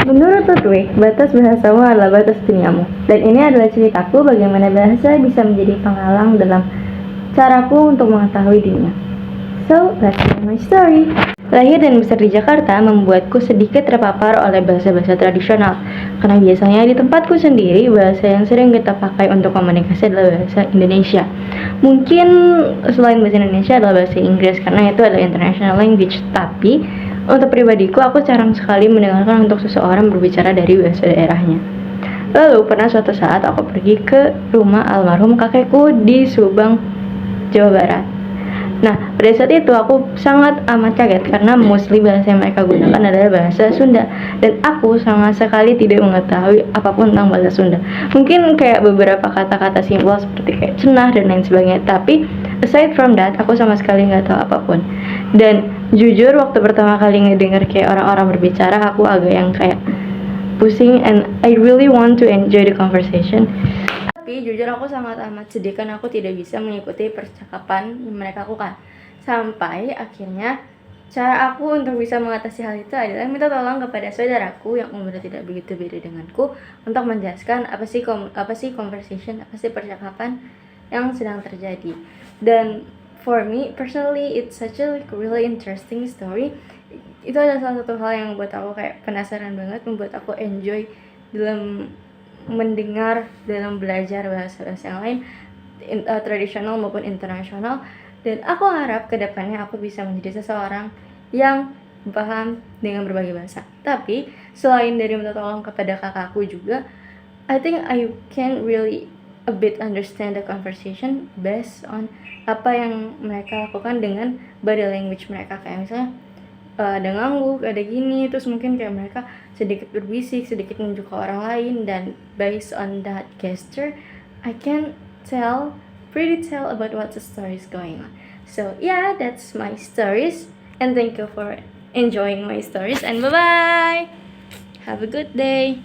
Menurut Ludwig, batas bahasamu adalah batas duniamu. Dan ini adalah ceritaku bagaimana bahasa bisa menjadi penghalang dalam caraku untuk mengetahui dunia. So, let's hear my story. Lahir dan besar di Jakarta membuatku sedikit terpapar oleh bahasa-bahasa tradisional. Karena biasanya di tempatku sendiri, bahasa yang sering kita pakai untuk komunikasi adalah bahasa Indonesia. Mungkin selain bahasa Indonesia adalah bahasa Inggris, karena itu adalah international language. Tapi untuk pribadiku, aku jarang sekali mendengarkan untuk seseorang berbicara dari bahasa daerahnya. Lalu pernah suatu saat aku pergi ke rumah almarhum kakekku di Subang, Jawa Barat. Nah, pada saat itu aku sangat amat kaget karena mostly bahasa yang mereka gunakan adalah bahasa Sunda. Dan aku sama sekali tidak mengetahui apapun tentang bahasa Sunda. Mungkin kayak beberapa kata-kata simpel seperti kayak cenah dan lain sebagainya. Tapi aside from that, aku sama sekali nggak tahu apapun. Dan jujur waktu pertama kali ngedenger kayak orang-orang berbicara, aku agak yang kayak pusing and I really want to enjoy the conversation. Tapi jujur aku sangat amat sedih karena aku tidak bisa mengikuti percakapan yang mereka lakukan. Sampai akhirnya cara aku untuk bisa mengatasi hal itu adalah minta tolong kepada saudaraku yang umurnya tidak begitu beda denganku untuk menjelaskan apa sih conversation, apa sih percakapan yang sedang terjadi. Dan for me personally it's such a really interesting story. Itu adalah salah satu hal yang membuat aku kayak penasaran banget, membuat aku enjoy dalam mendengar, dalam belajar bahasa-bahasa yang lain, tradisional maupun internasional. Dan aku harap kedepannya aku bisa menjadi seseorang yang paham dengan berbagai bahasa. Tapi selain dari minta tolong kepada kakakku juga, I think I can really a bit understand the conversation based on apa yang mereka lakukan dengan body language mereka. Kayak misalnya ada ngangguk, ada gini, terus mungkin kayak mereka sedikit berbisik, sedikit menunjuk ke orang lain. Dan based on that gesture, I can pretty tell about what the story is going on. So yeah, that's my stories, and thank you for enjoying my stories, and bye bye, have a good day.